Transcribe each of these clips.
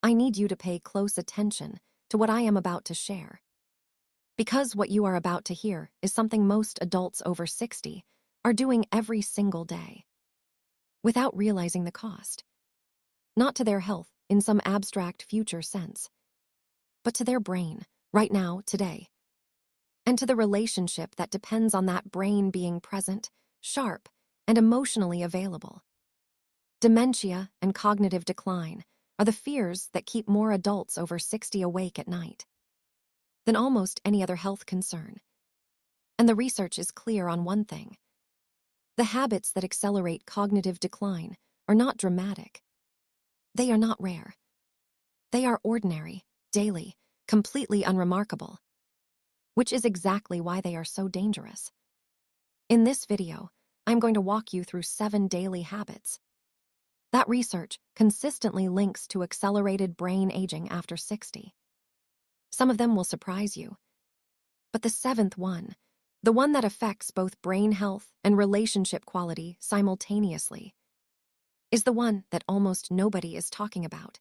I need you to pay close attention to what I am about to share. Because what you are about to hear is something most adults over 60 are doing every single day, without realizing the cost. Not to their health in some abstract future sense, but to their brain, right now, today. And to the relationship that depends on that brain being present, sharp, and emotionally available. Dementia and cognitive decline are the fears that keep more adults over 60 awake at night than almost any other health concern. And the research is clear on one thing. The habits that accelerate cognitive decline are not dramatic. They are not rare. They are ordinary, daily, completely unremarkable, which is exactly why they are so dangerous. In this video, I'm going to walk you through 7 daily habits that research consistently links to accelerated brain aging after 60. Some of them will surprise you, but the 7th one, the one that affects both brain health and relationship quality simultaneously, is the one that almost nobody is talking about.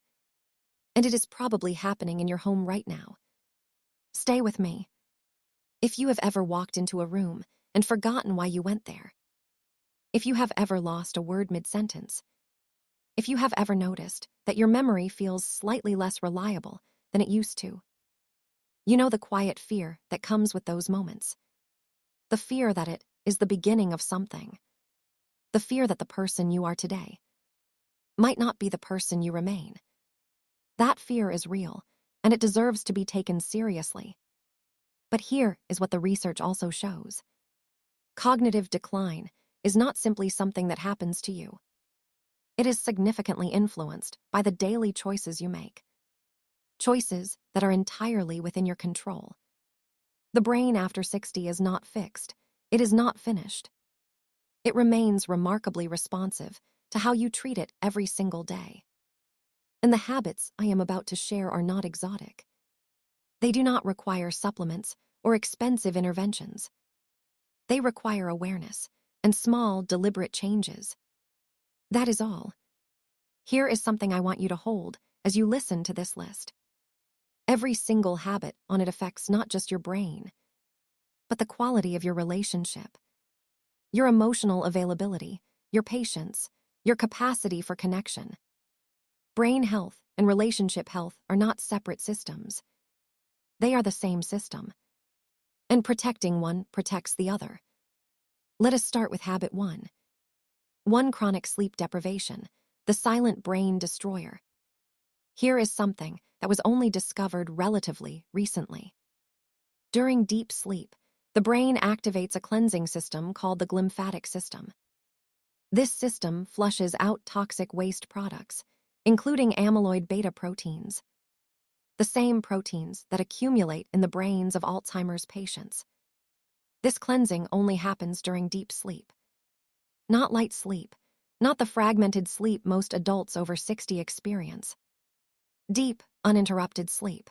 And it is probably happening in your home right now. Stay with me. If you have ever walked into a room and forgotten why you went there, if you have ever lost a word mid-sentence, if you have ever noticed that your memory feels slightly less reliable than it used to, you know the quiet fear that comes with those moments. The fear that it is the beginning of something. The fear that the person you are today might not be the person you remain. That fear is real, and it deserves to be taken seriously. But here is what the research also shows. Cognitive decline is not simply something that happens to you. It is significantly influenced by the daily choices you make. Choices that are entirely within your control. The brain after 60 is not fixed. It is not finished. It remains remarkably responsive to how you treat it every single day. And the habits I am about to share are not exotic. They do not require supplements or expensive interventions. They require awareness and small, deliberate changes. That is all. Here is something I want you to hold as you listen to this list. Every single habit on it affects not just your brain, but the quality of your relationship, your emotional availability, your patience, your capacity for connection. Brain health and relationship health are not separate systems. They are the same system. And protecting one protects the other. Let us start with habit 1. 1. Chronic sleep deprivation, the silent brain destroyer. Here is something that was only discovered relatively recently. During deep sleep, the brain activates a cleansing system called the glymphatic system. This system flushes out toxic waste products, including amyloid beta proteins, the same proteins that accumulate in the brains of Alzheimer's patients. This cleansing only happens during deep sleep. Not light sleep, not the fragmented sleep most adults over 60 experience. Deep, uninterrupted sleep.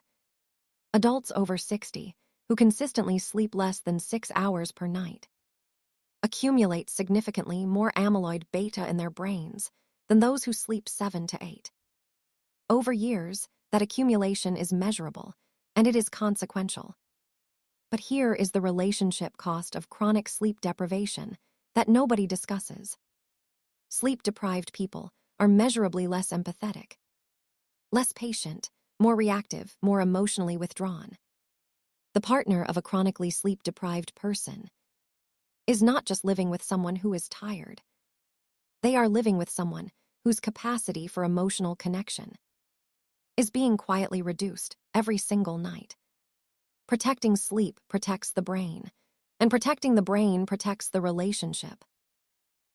Adults over 60, who consistently sleep less than 6 hours per night, accumulate significantly more amyloid beta in their brains than those who sleep 7 to 8. Over years, that accumulation is measurable, and it is consequential. But here is the relationship cost of chronic sleep deprivation that nobody discusses. Sleep-deprived people are measurably less empathetic, less patient, more reactive, more emotionally withdrawn. The partner of a chronically sleep-deprived person is not just living with someone who is tired. They are living with someone whose capacity for emotional connection is being quietly reduced every single night. Protecting sleep protects the brain, and protecting the brain protects the relationship.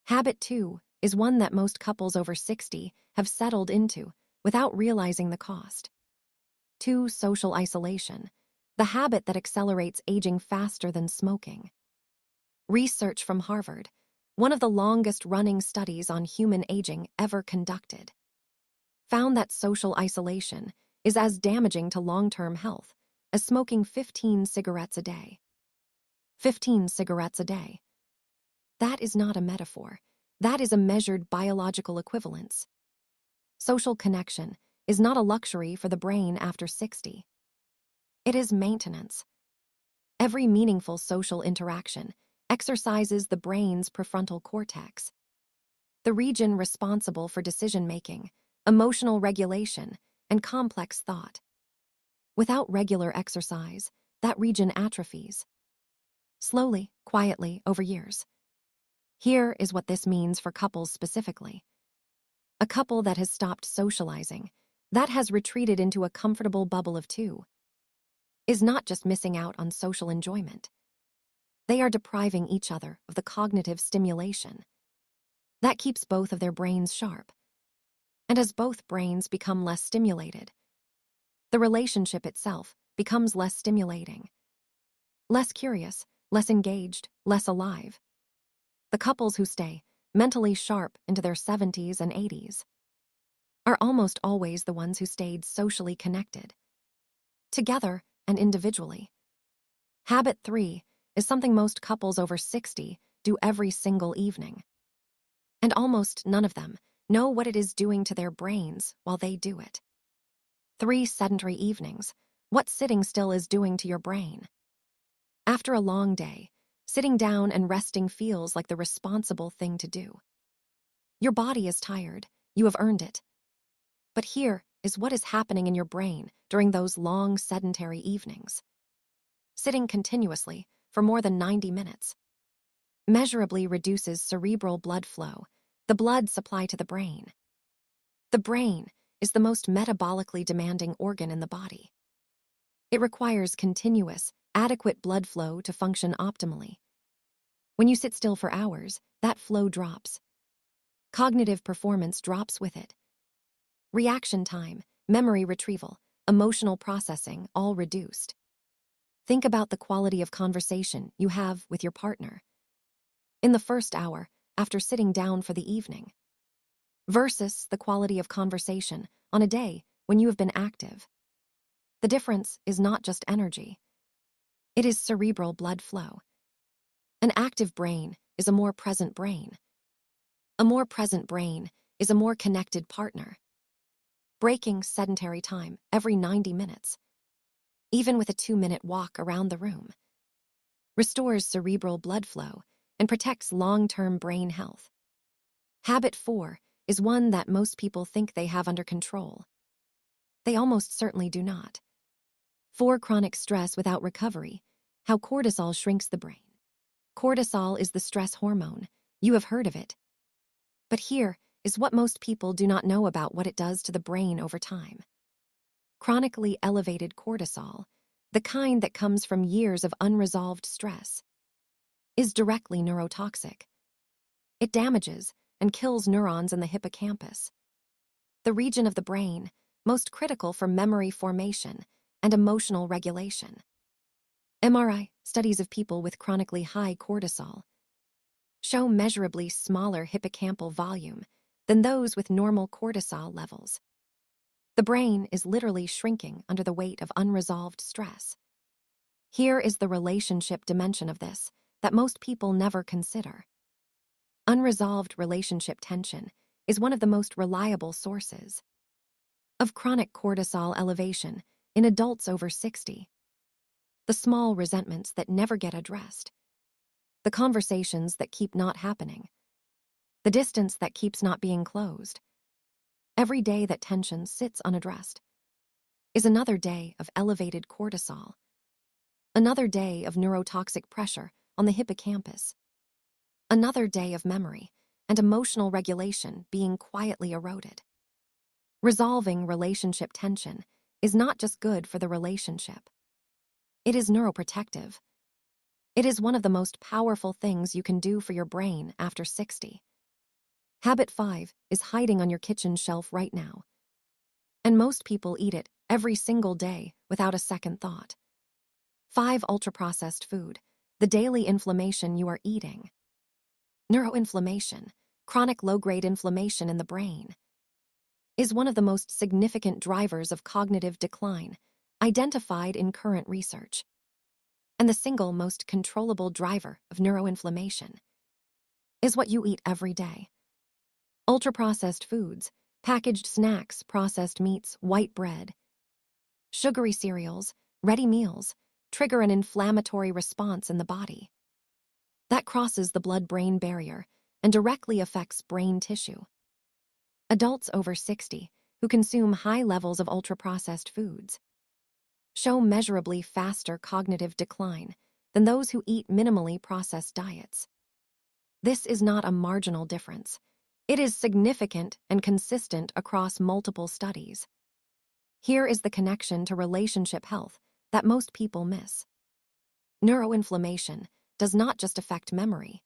Habit 2 is one that most couples over 60 have settled into without realizing the cost. 2. Social isolation, the habit that accelerates aging faster than smoking. Research from Harvard, one of the longest-running studies on human aging ever conducted, found that social isolation is as damaging to long-term health as smoking 15 cigarettes a day. 15 cigarettes a day. That is not a metaphor. That is a measured biological equivalence. Social connection is not a luxury for the brain after 60. It is maintenance. Every meaningful social interaction exercises the brain's prefrontal cortex, the region responsible for decision-making, emotional regulation, and complex thought. Without regular exercise, that region atrophies. Slowly, quietly, over years. Here is what this means for couples specifically. A couple that has stopped socializing, that has retreated into a comfortable bubble of two, is not just missing out on social enjoyment. They are depriving each other of the cognitive stimulation that keeps both of their brains sharp. And as both brains become less stimulated, the relationship itself becomes less stimulating, less curious, less engaged, less alive. The couples who stay mentally sharp into their 70s and 80s are almost always the ones who stayed socially connected, together and individually. Habit 3 is something most couples over 60 do every single evening. And almost none of them know what it is doing to their brains while they do it. 3 sedentary evenings, what sitting still is doing to your brain. After a long day, sitting down and resting feels like the responsible thing to do. Your body is tired, you have earned it. But here is what is happening in your brain during those long sedentary evenings. Sitting continuously for more than 90 minutes measurably reduces cerebral blood flow, the blood supply to the brain. The brain is the most metabolically demanding organ in the body. It requires continuous, adequate blood flow to function optimally. When you sit still for hours, that flow drops. Cognitive performance drops with it. Reaction time, memory retrieval, emotional processing, all reduced. Think about the quality of conversation you have with your partner in the first hour after sitting down for the evening, versus the quality of conversation on a day when you have been active. The difference is not just energy. It is cerebral blood flow. An active brain is a more present brain. A more present brain is a more connected partner. Breaking sedentary time every 90 minutes, even with a 2-minute walk around the room, restores cerebral blood flow and protects long-term brain health. Habit 4 is one that most people think they have under control. They almost certainly do not. 4 chronic stress without recovery, how cortisol shrinks the brain. Cortisol is the stress hormone. You have heard of it. But here is what most people do not know about what it does to the brain over time. Chronically elevated cortisol, the kind that comes from years of unresolved stress, is directly neurotoxic. It damages and kills neurons in the hippocampus, the region of the brain most critical for memory formation and emotional regulation. MRI studies of people with chronically high cortisol show measurably smaller hippocampal volume than those with normal cortisol levels. The brain is literally shrinking under the weight of unresolved stress. Here is the relationship dimension of this that most people never consider. Unresolved relationship tension is one of the most reliable sources of chronic cortisol elevation in adults over 60. The small resentments that never get addressed, the conversations that keep not happening, the distance that keeps not being closed. Every day that tension sits unaddressed is another day of elevated cortisol, another day of neurotoxic pressure on the hippocampus, another day of memory and emotional regulation being quietly eroded. Resolving relationship tension is not just good for the relationship. It is neuroprotective. It is one of the most powerful things you can do for your brain after 60. Habit 5 is hiding on your kitchen shelf right now. And most people eat it every single day without a second thought. 5 ultra-processed food, the daily inflammation you are eating. Neuroinflammation, chronic low-grade inflammation in the brain, is one of the most significant drivers of cognitive decline identified in current research, and the single most controllable driver of neuroinflammation is what you eat every day. Ultra-processed foods Packaged snacks, processed meats, white bread, sugary cereals, ready meals trigger an inflammatory response in the body. That crosses the blood-brain barrier and directly affects brain tissue. Adults over 60 who consume high levels of ultra-processed foods show measurably faster cognitive decline than those who eat minimally processed diets. This is not a marginal difference. It is significant and consistent across multiple studies. Here is the connection to relationship health that most people miss. Neuroinflammation does not just affect memory.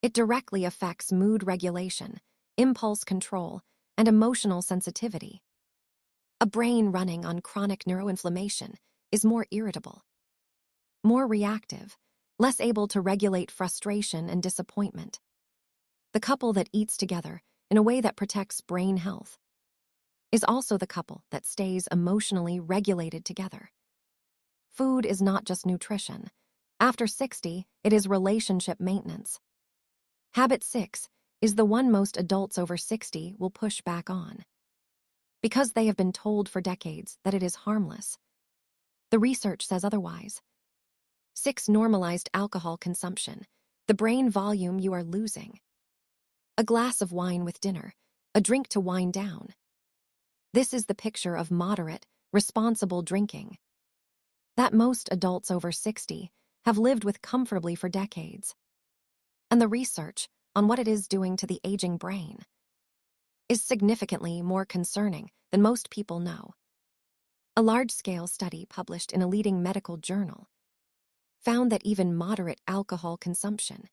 It directly affects mood regulation, impulse control, and emotional sensitivity. A brain running on chronic neuroinflammation is more irritable, more reactive, less able to regulate frustration and disappointment. The couple that eats together in a way that protects brain health is also the couple that stays emotionally regulated together. Food is not just nutrition. After 60, it is relationship maintenance. Habit 6 is the one most adults over 60 will push back on, because they have been told for decades that it is harmless. The research says otherwise. 6. Normalized alcohol consumption, the brain volume you are losing. A glass of wine with dinner, a drink to wind down. This is the picture of moderate, responsible drinking that most adults over 60 have lived with comfortably for decades. And the research on what it is doing to the aging brain is significantly more concerning than most people know. A large-scale study published in a leading medical journal found that even moderate alcohol consumption,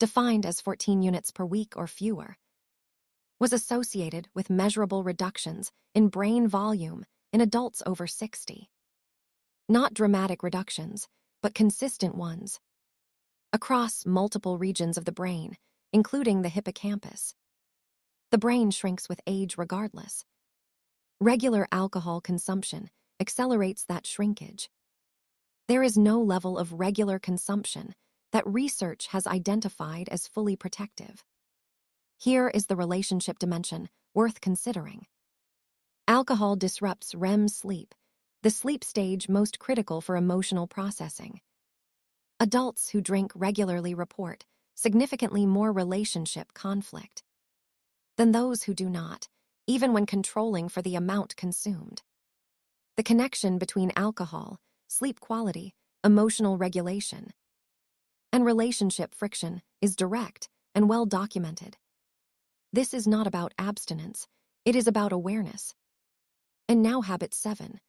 defined as 14 units per week or fewer, was associated with measurable reductions in brain volume in adults over 60. Not dramatic reductions, but consistent ones, across multiple regions of the brain, including the hippocampus. The brain shrinks with age regardless. Regular alcohol consumption accelerates that shrinkage. There is no level of regular consumption that research has identified as fully protective. Here is the relationship dimension worth considering. Alcohol disrupts REM sleep, the sleep stage most critical for emotional processing. Adults who drink regularly report significantly more relationship conflict than those who do not, even when controlling for the amount consumed. The connection between alcohol, sleep quality, emotional regulation, and relationship friction is direct and well documented. This is not about abstinence, it is about awareness. And now habit 7.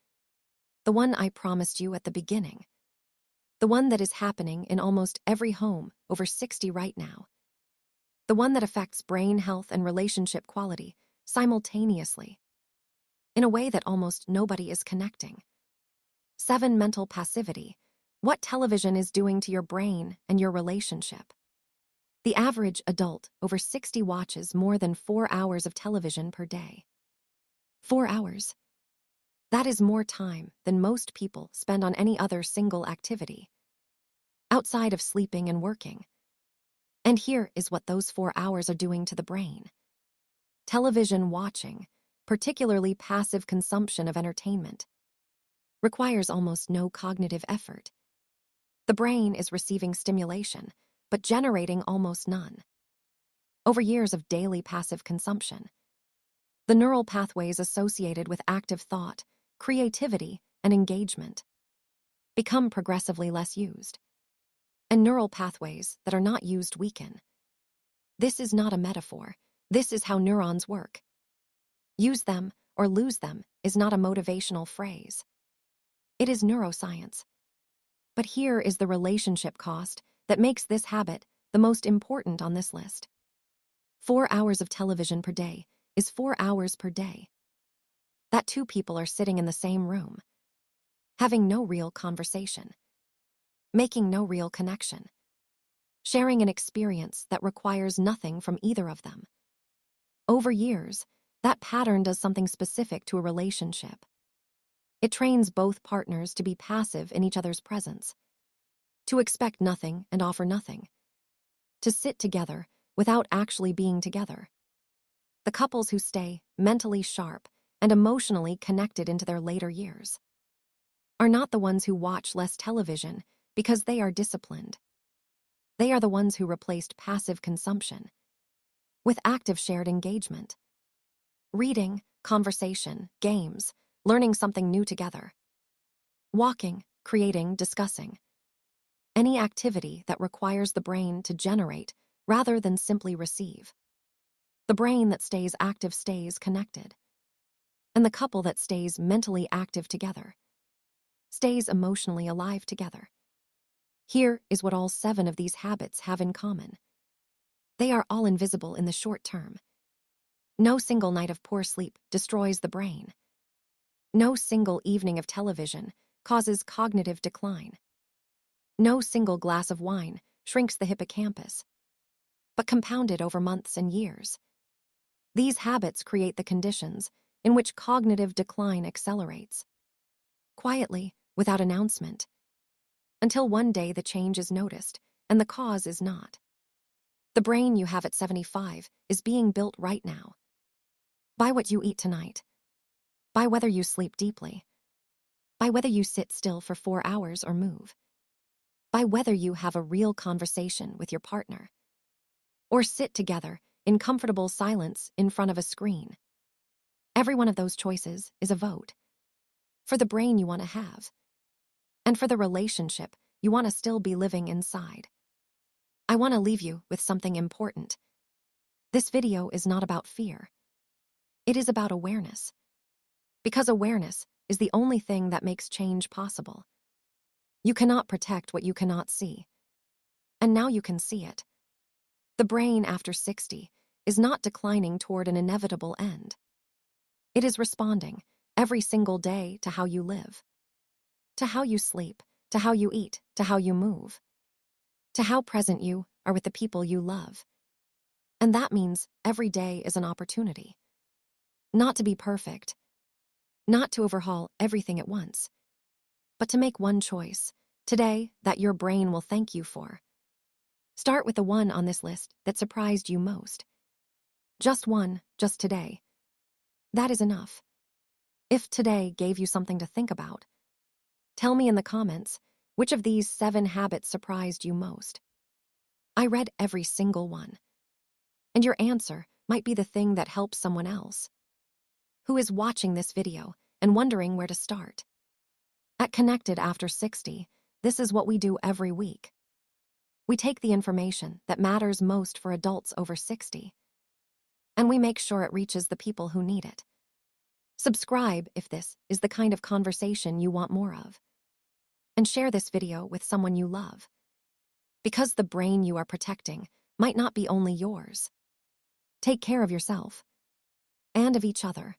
The one I promised you at the beginning. The one that is happening in almost every home over 60 right now. The one that affects brain health and relationship quality simultaneously, in a way that almost nobody is connecting. 7. Mental passivity. What television is doing to your brain and your relationship. The average adult over 60 watches more than 4 hours of television per day. 4 hours. That is more time than most people spend on any other single activity, outside of sleeping and working. And here is what those 4 hours are doing to the brain. Television watching, particularly passive consumption of entertainment, requires almost no cognitive effort. The brain is receiving stimulation, but generating almost none. Over years of daily passive consumption, the neural pathways associated with active thought, creativity, and engagement become progressively less used, and neural pathways that are not used weaken. This is not a metaphor. This is how neurons work. Use them or lose them is not a motivational phrase. It is neuroscience. But here is the relationship cost that makes this habit the most important on this list. 4 hours of television per day is 4 hours per day that 2 people are sitting in the same room, having no real conversation, making no real connection, sharing an experience that requires nothing from either of them. Over years, that pattern does something specific to a relationship. It trains both partners to be passive in each other's presence, to expect nothing and offer nothing, to sit together without actually being together. The couples who stay mentally sharp and emotionally connected into their later years are not the ones who watch less television because they are disciplined. They are the ones who replaced passive consumption with active shared engagement. Reading, conversation, games, learning something new together. Walking, creating, discussing. Any activity that requires the brain to generate rather than simply receive. The brain that stays active stays connected. And the couple that stays mentally active together stays emotionally alive together. Here is what all 7 of these habits have in common. They are all invisible in the short term. No single night of poor sleep destroys the brain. No single evening of television causes cognitive decline. No single glass of wine shrinks the hippocampus, but compounded over months and years. These habits create the conditions in which cognitive decline accelerates, quietly, without announcement, until one day the change is noticed and the cause is not. The brain you have at 75 is being built right now. By what you eat tonight. By whether you sleep deeply. By whether you sit still for 4 hours or move. By whether you have a real conversation with your partner. Or sit together in comfortable silence in front of a screen. Every one of those choices is a vote. For the brain you want to have. And for the relationship you want to still be living inside. I want to leave you with something important. This video is not about fear. It is about awareness. Because awareness is the only thing that makes change possible. You cannot protect what you cannot see. And now you can see it. The brain after 60 is not declining toward an inevitable end. It is responding every single day to how you live, to how you sleep, to how you eat, to how you move, to how present you are with the people you love. And that means every day is an opportunity. Not to be perfect, not to overhaul everything at once, but to make one choice today that your brain will thank you for. Start with the one on this list that surprised you most. Just one, just today. That is enough. If today gave you something to think about, tell me in the comments which of these 7 habits surprised you most. I read every single one. And your answer might be the thing that helps someone else who is watching this video and wondering where to start. At Connected After 60, this is what we do every week. We take the information that matters most for adults over 60, and we make sure it reaches the people who need it. Subscribe if this is the kind of conversation you want more of. And share this video with someone you love. Because the brain you are protecting might not be only yours. Take care of yourself and of each other.